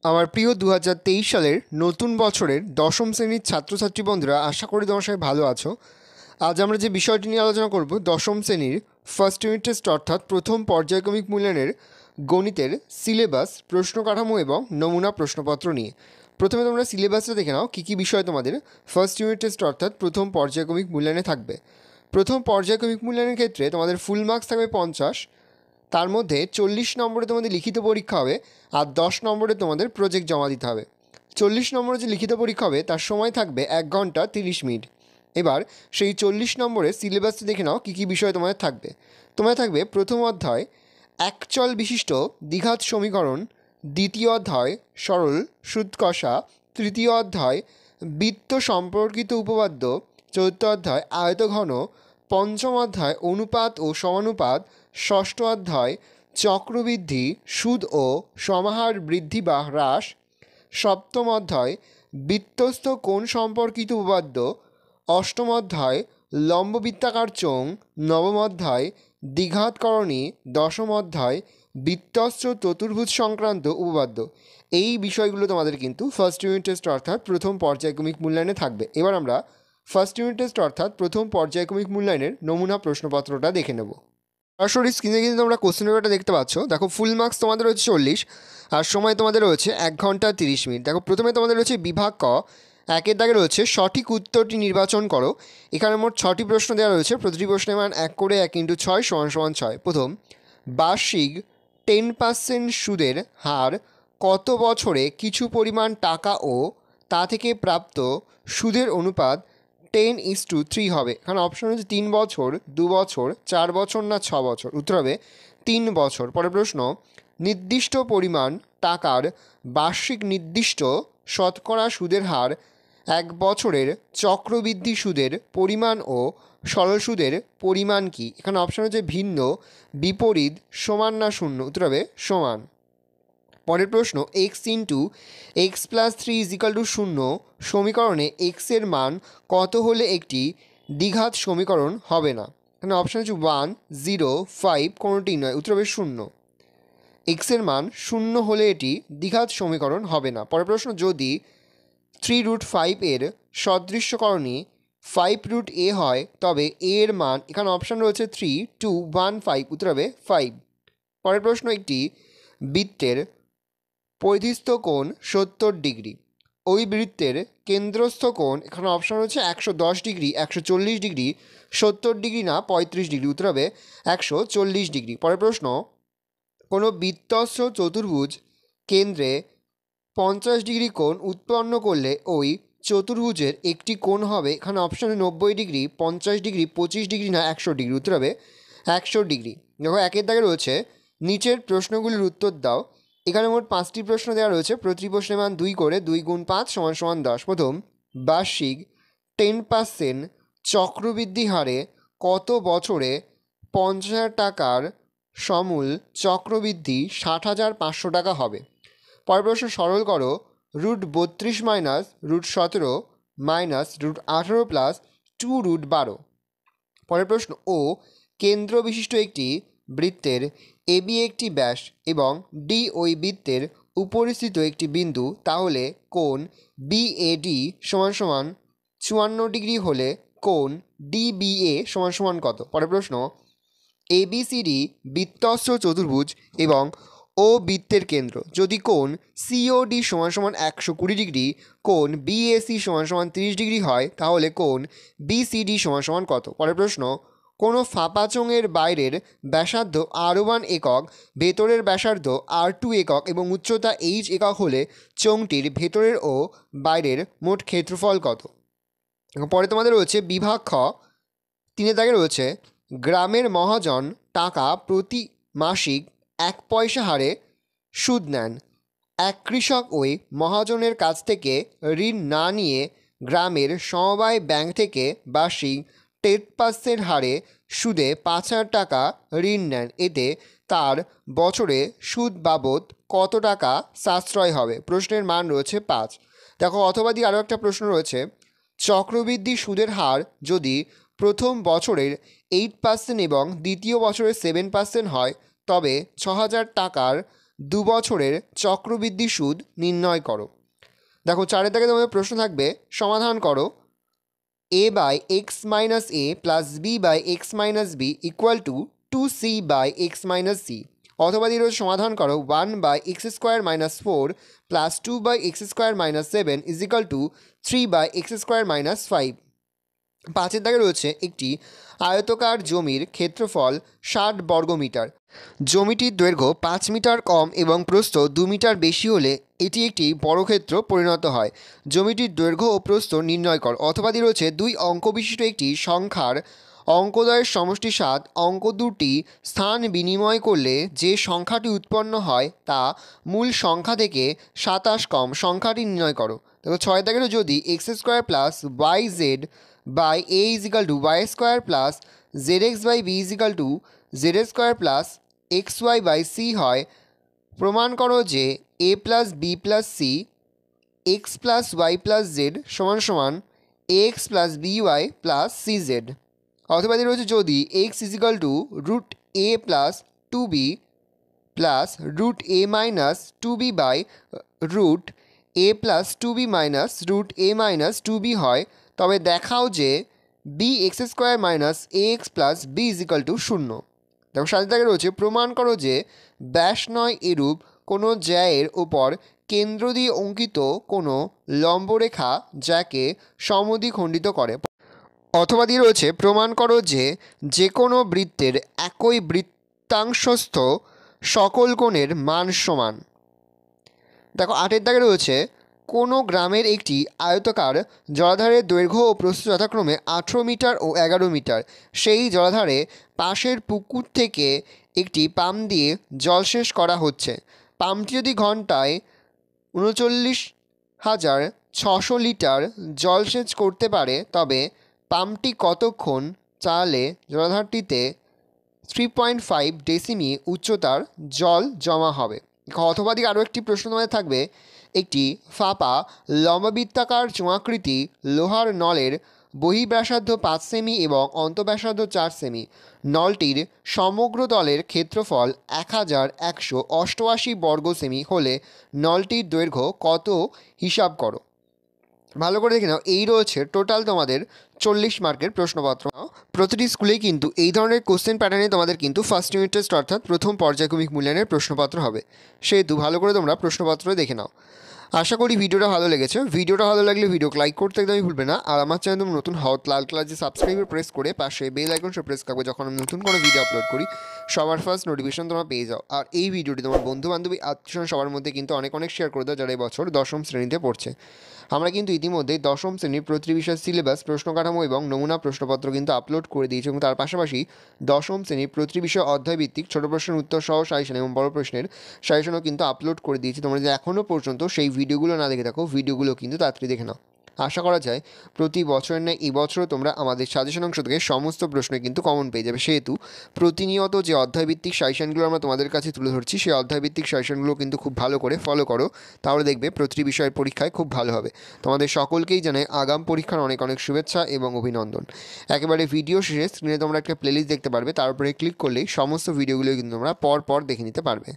আমার প্রিয় 2023 সালের নতুন বছরের দশম শ্রেণীর ছাত্রছাত্রী বন্ধুরা, আশা করি তোমার সবাই ভালো আছো। আজ আমরা যে বিষয়টি নিয়ে আলোচনা করব, দশম শ্রেণীর ফার্স্ট ইউনিট টেস্ট অর্থাৎ প্রথম পর্যায়ক্রমিক মূল্যায়নের গণিতের সিলেবাস, প্রশ্ন কাঠামো এবং নমুনা প্রশ্নপত্র নিয়ে। প্রথমে তোমরা সিলেবাসটা দেখে নাও, কী কী বিষয় তোমাদের ফার্স্ট ইউনিট টেস্ট অর্থাৎ প্রথম পর্যায়ক্রমিক মূল্যায়নে থাকবে। প্রথম পর্যায়ক্রমিক মূল্যায়নের ক্ষেত্রে তোমাদের ফুল মার্কস থাকবে 50, তার মধ্যে 40 নম্বরে তোমাদের লিখিত পরীক্ষা হবে আর 10 নম্বরে তোমাদের প্রজেক্ট জমা দিতে হবে। 40 নম্বরে যে লিখিত পরীক্ষা হবে তার সময় থাকবে 1 ঘন্টা 30 মিনিট। এবার সেই 40 নম্বরের সিলেবাসটি দেখে নাও, কী কী বিষয় তোমাদের থাকবে। তোমাদের থাকবে প্রথম অধ্যায় একচল বিশিষ্ট দ্বিঘাত সমীকরণ, দ্বিতীয় অধ্যায় সরল সুদ কষা, তৃতীয় অধ্যায় বৃত্ত সম্পর্কিত উপপাদ্য, চতুর্থ অধ্যায় আয়তঘন, পঞ্চম অধ্যায় অনুপাত ও সমানুপাত, ষষ্ঠ অধ্যায় চক্রবৃদ্ধি, সুদ ও সমাহার বৃদ্ধি বা হ্রাস, সপ্তম অধ্যায় বৃত্তস্থ কোণ সম্পর্কিত উপপাদ্য, অষ্টম অধ্যায় লম্ববৃত্তাকার চোঙ, নবম অধ্যায় দ্বিঘাতকরণী, দশম অধ্যায় বৃত্তস্থ চতুর্ভুজ সংক্রান্ত উপপাদ্য। এই বিষয়গুলো তোমাদের কিন্তু ফার্স্ট ইউনিট টেস্ট অর্থাৎ প্রথম পর্যায়ক্রমিক মূল্যায়নে থাকবে। এবার আমরা ফার্স্ট ইউনিট টেস্ট অর্থাৎ প্রথম পর্যায়ক্রমিক মূল্যায়নের নমুনা প্রশ্নপত্রটা দেখে নেব। সরাসরি স্ক্রিনে কিন্তু তোমরা কোশ্চেন পেপারটা দেখতে পাচ্ছ। দেখো, ফুল মার্কস তোমাদের রয়েছে 40 আর সময় তোমাদের রয়েছে 1 ঘন্টা 30 মিনিট। দেখো, প্রথমে তোমাদের রয়েছে বিভাগ ক, একের দাগে রয়েছে সঠিক উত্তরটি নির্বাচন করো। এখানে মোট 6টি প্রশ্ন দেওয়া রয়েছে, প্রতিটি প্রশ্নের মান 1 করে 1 × 6 = 6। প্রথম, বার্ষিক 10% সুদের হার কত বছরে কিছু পরিমাণ টাকা ও তা থেকে প্রাপ্ত সুদের অনুপাত 10:3 হবে। এখানে অপশন হচ্ছে 3 বছর, 2 বছর, 4 বছর না 6 বছর। উত্তর হবে 3 বছর। পরের প্রশ্ন, নির্দিষ্ট পরিমাণ টাকার বার্ষিক নির্দিষ্ট শতকরা সুদের হার 1 বছরের চক্রবৃদ্ধি সুদের পরিমাণ ও সরল সুদের পরিমাণ কি? এখানে অপশন হচ্ছে ভিন্ন, বিপরীত, সমান না শূন্য। উত্তর হবে সমান। পরের প্রশ্ন, x × x + 3 = 0 সমীকরণে x এর মান কত হলে একটি দ্বিঘাত সমীকরণ হবে না? এখানে অপশন হচ্ছে 1, 0, 5, কোনোটি নয়। উত্তর হবে 0। x এর মান 0 হলে এটি দ্বিঘাত সমীকরণ হবে না। পরের প্রশ্ন, যদি 3√5 এর সদৃশ্যকরণী 5√a হয় তবে a এর মান, এখানে অপশন রয়েছে 3, 2, 1, 5। উত্তর হবে 5। পরের প্রশ্ন, একটি বৃত্তের পরিধিস্থ কোণ 70 ডিগ্রি, ওই বৃত্তের কেন্দ্রস্থ কোণ, এখানে অপশন হচ্ছে 110 ডিগ্রি, 140 ডিগ্রি, 70 ডিগ্রি না 35 ডিগ্রি। উত্তর হবে 140 ডিগ্রি। পরের প্রশ্ন, কোনো বৃত্তস্থ চতুর্ভুজ কেন্দ্রে 50 ডিগ্রি কোণ উৎপন্ন করলে ওই চতুর্ভুজের একটি কোণ হবে, এখানে অপশানে 90 ডিগ্রি, 50 ডিগ্রি, 25 ডিগ্রি না 100 ডিগ্রি। উত্তর হবে 100 ডিগ্রি। দেখো, একের দাগে রয়েছে নিচের প্রশ্নগুলির উত্তর দাও। এখানে মোট 5টি প্রশ্ন দেওয়া রয়েছে, প্রতি প্রশ্নের মান 2 করে, 2 × 5 = 10। প্রথম, বার্ষিক 10% চক্রবৃদ্ধি হারে কত বছরে 50,000 টাকার সমূল চক্রবৃদ্ধি 60,500 টাকা হবে? পরের প্রশ্ন, সরল করো √32 - √17 -√18 + 2√12। পরের প্রশ্ন, ও কেন্দ্র বিশিষ্ট একটি বৃত্তের AB একটি ব্যাস এবং D ওই বৃত্তের উপরিস্থিত একটি বিন্দু, তাহলে কোণ BAD = 54 ডিগ্রি হলে কোণ DBA = কত? পরের প্রশ্ন, ABCD বৃত্তস্থ চতুর্ভুজ এবং ও বৃত্তের কেন্দ্র, যদি কোণ COD = 120 ডিগ্রি, কোণ BAC = 30 ডিগ্রি হয়, তাহলে কোণ BCD = কত? পরের প্রশ্ন, কোনো ফাঁপা চোঙের বাইরের ব্যাসার্ধ R1 একক, ভেতরের ব্যাসার্ধ R2 একক এবং উচ্চতা H একক হলে চোঙটির ভেতরের ও বাইরের মোট ক্ষেত্রফল কত? পরে তোমাদের রয়েছে বিভাগ খ, 3 দাগে রয়েছে গ্রামের মহাজন টাকা প্রতি মাসিক 1 পয়সা হারে সুদ নেন। এক কৃষক ওই মহাজনের কাছ থেকে ঋণ না নিয়ে গ্রামের সমবায় ব্যাংক থেকে বার্ষিক 10% হারে সুদে 5,000 টাকা ঋণ নেন। এতে তার বছরে সুদ বাবদ কত টাকা সাশ্রয় হবে? প্রশ্নের মান রয়েছে 5। দেখো, অথবা দিয়ে আরও একটা প্রশ্ন রয়েছে, চক্রবৃদ্ধি সুদের হার যদি প্রথম বছরের 8% এবং দ্বিতীয় বছরের 7% হয় তবে 6,000 টাকার 2 বছরের চক্রবৃদ্ধি সুদ নির্ণয় করো। দেখো 4 থেকে তোমাদের প্রশ্ন থাকবে, সমাধান করো a by x minus a plus b by x minus b equal to 2c by x minus c, অথবা দিয়ে রয়েছে সমাধান করো 1 by x square minus 4 plus 2 by x square minus 7 is equal to 3 by x square minus 5। 5 দাগে রয়েছে একটি আয়তকার জমির ক্ষেত্রফল 60 বর্গমিটার। জমিটির দৈর্ঘ্য 5 মিটার কম এবং প্রস্থ 2 মিটার বেশি হলে এটি একটি বর্গক্ষেত্র পরিণত হয়। জমিটির দৈর্ঘ্য ও প্রস্থ নির্ণয় কর, অথবা দিয়ে রয়েছে 2 অঙ্ক বিশিষ্ট একটি সংখ্যার অঙ্কদ্বয়ের সমষ্টি 7, অঙ্ক দুটি স্থান বিনিময় করলে যে সংখ্যাটি উৎপন্ন হয় তা মূল সংখ্যা থেকে 27 কম সংখ্যাটি নির্ণয় করো। দেখো 6 দাগেরও যদি x square plus y z by a is equal to y square plus z x by b is equal to z square plus x y by c হয়, প্রমাণ করো যে a plus b plus c x plus y plus z সমান সমান a x plus b y plus c z. অথবা দিয়ে রয়েছে যদি x is equal to root a plus 2b plus root a minus 2b by root a plus 2b minus root a minus 2b হয়, তবে দেখাও যে b x square minus a x plus b is equal to 0। দেখো সাথে থেকে রয়েছে প্রমাণ করো যে ব্যাস নয় এরূপ কোনো জ্যায়ের ওপর কেন্দ্র দিয়ে অঙ্কিত কোনো লম্বরেখা যাকে সমদ্বিখণ্ডিত করে। অথবা দিয়ে রয়েছে প্রমাণ করো যে যে কোনো বৃত্তের একই বৃত্তাংশস্থ সকল কোণের মান সমান। দেখো 8 দাগে রয়েছে কোনো গ্রামের একটি আয়তকার জলাধারের দৈর্ঘ্য ও প্রস্থ যথাক্রমে 18 মিটার ও 11 মিটার। সেই জলাধারে পাশের পুকুর থেকে একটি পাম্প দিয়ে জলসেচ করা হচ্ছে। পাম্পটি যদি ঘন্টায় 39,600 লিটার জলসেচ করতে পারে, তবে পাম্পটি কতক্ষণ চালালে জলাধারটিতে 3.5 ডেসিমি উচ্চতার জল জমা হবে। অথবা দিকে আরও একটি প্রশ্ন তোমাদের থাকবে, একটি ফাঁপা লম্ববৃত্তাকার চোঙাকৃতি লোহার নলের বহিঃব্যাসার্ধ 5 সেমি এবং অন্তঃব্যাসার্ধ 4 সেমি। নলটির সমগ্র তলের ক্ষেত্রফল 1188 বর্গ সেমি হলে নলটির দৈর্ঘ্য কত হিসাব করো। ভালো করে দেখে নাও, এই রয়েছে টোটাল তোমাদের 40 মার্কের প্রশ্নপত্র। প্রতিটি স্কুলেই কিন্তু এই ধরনের কোশ্চেন প্যাটার্নে তোমাদের কিন্তু ফার্স্ট ইউনিট টেস্ট অর্থাৎ প্রথম পর্যায়ক্রমিক মূল্যায়নের প্রশ্নপত্র হবে, সেহেতু ভালো করে তোমরা প্রশ্নপত্র দেখে নাও। আশা করি ভিডিওটা ভালো লেগেছে। ভিডিওটা ভালো লাগলে ভিডিওকে লাইক করতে একদমই ভুলবে না। আর আমার চ্যানেল তুমি নতুন হও, লাল কালার যে সাবস্ক্রাইবার প্রেস করে পাশে বেল আইকন সে প্রেস করবে, যখন আমি নতুন কোনো ভিডিও আপলোড করি সবার ফার্স্ট নোটিফিকেশন তোমরা পেয়ে যাও। আর এই ভিডিওটি তোমার বন্ধু বান্ধবী আত্মীয় সবার মধ্যে কিন্তু অনেক শেয়ার করে দাও যারা এই বছর 10ম শ্রেণীতে পড়ছে। আমরা কিন্তু ইতিমধ্যেই 10ম শ্রেণীর প্রতিটি বিষয়ের সিলেবাস, প্রশ্ন কাঠামো এবং নমুনা প্রশ্নপত্র কিন্তু আপলোড করে দিয়েছি, এবং তার পাশাপাশি 10ম শ্রেণীর প্রতিটি বিষয় অধ্যায়ভিত্তিক ছোটো প্রশ্নের উত্তর সহ সাজেশন এবং বড় প্রশ্নের সাজেশনও কিন্তু আপলোড করে দিয়েছি। তোমরা যদি এখনও পর্যন্ত সেই ভিডিওগুলো না দেখে থাকো, ভিডিওগুলো কিন্তু তাড়াতাড়ি দেখে নাও। আশা করা যায় প্রতি বছরের ন্যায় এই বছরও তোমরা আমাদের সাজেশন অংশ থেকে সমস্ত প্রশ্নে কিন্তু কমন পেয়ে যাবে, সেহেতু প্রতিনিয়ত যে অধ্যায়ভিত্তিক সাজেশনগুলো আমরা তোমাদের কাছে তুলে ধরছি সেই অধ্যায়ভিত্তিক সাজেশনগুলো কিন্তু খুব ভালো করে ফলো করো, তাহলে দেখবে প্রতিটি বিষয়ের পরীক্ষায় খুব ভালো হবে। তোমাদের সকলকেই জানাই আগাম পরীক্ষার অনেক শুভেচ্ছা এবং অভিনন্দন। একেবারে ভিডিও শেষে স্ক্রিনে তোমরা একটা প্লেলিস্ট দেখতে পারবে, তার উপরে ক্লিক করলেই সমস্ত ভিডিওগুলো কিন্তু তোমরা পর দেখে নিতে পারবে।